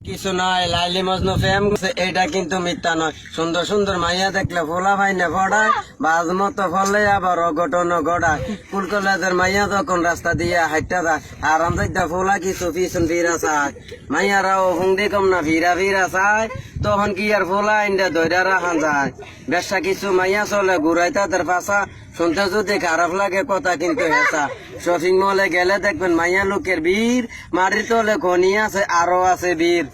কিছু নয়, লাইলি মজনু প্রেম এটা কিন্তু মিথ্যা নয়। সুন্দর সুন্দর মাইয়া দেখলে ফোলা ভাইনে ফড়ায়, বাজ মতো ফলে আবার অঘটন গড়ায়। কুল কলেজের মাইয়া যখন রাস্তা দিয়ে হাইটা যায়, আরাম যাইতা ফোলা কিছু পিছন ফিরা চায়। মাইয়ারাও হুংদি কম না ফিরা ফিরা চায়, তখন কি আর ফোলা ইন্ডা দৈরা রাখা যায়। বেশা কিছু মাইয়া চলে ঘুরাই তাদের পাশা, শুনতে যদি খারাপ লাগে কথা কিন্তু হেসা। শপিং মলে গেলে দেখবেন মাইয়া লোকের ভিড়, মাটির তলে খনি আছে আরো আছে বীর।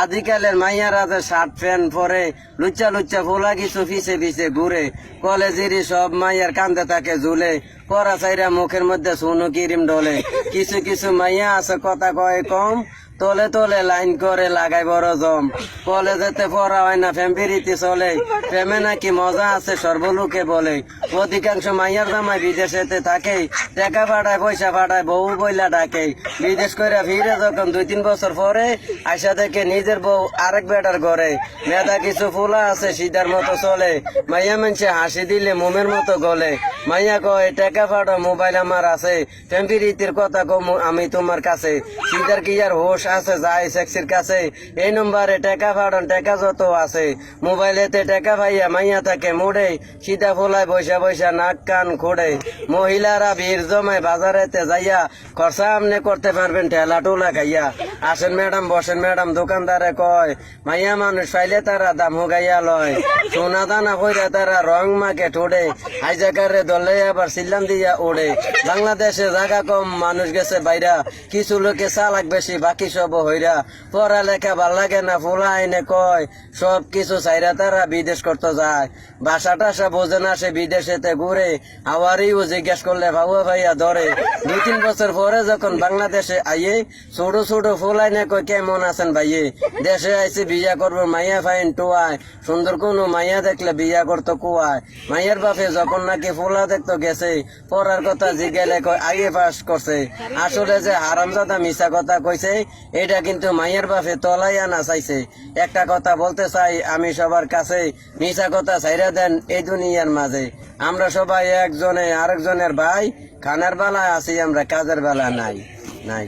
আদিকালের মাইয়ারা যে শার্ট প্যান্ট পরে, লুচ্চা লুচ্চা ফোলা কিছু পিছে পিছে ঘুরে। কলেজেরই সব মাইয়ার কান্দে থাকে ঝুলে, পরা চাইরা মুখের মধ্যে সুনো কিরিম ডলে। কিছু কিছু মাইয়া আছে কথা কয় কম, তলে তলে লাইন করে লাগাই বড় জম। কলেজেতে পড়া হয় না ফ্যামিলিতে চলে, প্রেমে নাকি মজা আছে সর্বলোকে বলে। অধিকাংশ মাইয়ার জামাই বিদেশেতে থাকে, টাকা পাঠায় পয়সা পাঠায় বউ বইলা ডাকে। বিদেশ করে ফিরে যখন 2-3 বছর পরে, আইসা দেখে নিজের বউ আরেক বেটার ঘরে। মেধা কিছু ফুলা আছে সিধার মতো চলে, মাইয়া মানুষে হাসি দিলে মোমের মতো গলে। মাইয়া কয় টাকা পাঠাও মোবাইল আমার আছে, ফ্যামিলির কথা কম আমি তোমার কাছে। সিধার কি আর হোশ আছে যায় সেক্সির কাছে, এই নম্বরে টাকা পাঠান টাকা যত আছে। মোবাইলেতে টাকা ভাইয়া মাইয়া থাকে মোড়ে, সিধা ফোলায় বৈশা বৈশা নাক কান খোড়ে। মহিলারা ভিড় জমায় বাজারেতে যাইয়া, খরচা আমনে করতে পারবেন ঠেলা টোলা খাইয়া। আসেন ম্যাডাম বসেন ম্যাডাম দোকানদারে কয়, মাইয়া মানুষ পাইলে তারা দাম গাইয়া লয়। সোনা দানা কইরা তারা রং মাকে ঠোড়ে, হাইজাকারে দলে আবার সিল্লাম দিয়া ওড়ে। বাংলাদেশে জায়গা কম মানুষ গেছে বাইরা, কিছু লোকে চালাক বেশি বাকি সব হইরা। পড়ালেখা ভাল লাগে না ফোলা আইনে কয়, সব কিছু চাইরা তারা বিদেশ করতে যায়। ভাষা টাষা বোঝে না সে বিদেশেতে ঘুরে, আওয়ারিও জিজ্ঞেস করলে ভাবুয়া ভাইয়া ধরে। 2-3 বছর পরে যখন বাংলাদেশে আইয়ে, ছোট ছোট ফোলাইনে কয় কেমন আছেন ভাইয়ে। দেশে আইসি বিয়া করবো মাইয়া ফাইন টোয়ায়, সুন্দর কোনো মাইয়া দেখলে বিয়া করতো কুয়ায়। মাইয়ার বাপে যখন নাকি ফোলা দেখতো গেছে, পড়ার কথা জিজ্ঞালে কয় আগে পাস করছে। আসলে যে হারামজাদা মিশা কথা কইছে, এটা কিন্তু মাইয়ার বাপে তলাই আনা চাইছে। একটা কথা বলতে চাই আমি সবার কাছে, মিশা কথা ছাইরা দেন এই দুনিয়ার মাঝে। আমরা সবাই একজনে আরেকজনের ভাই, খানার বেলায় আছি আমরা কাজের বেলা নাই নাই।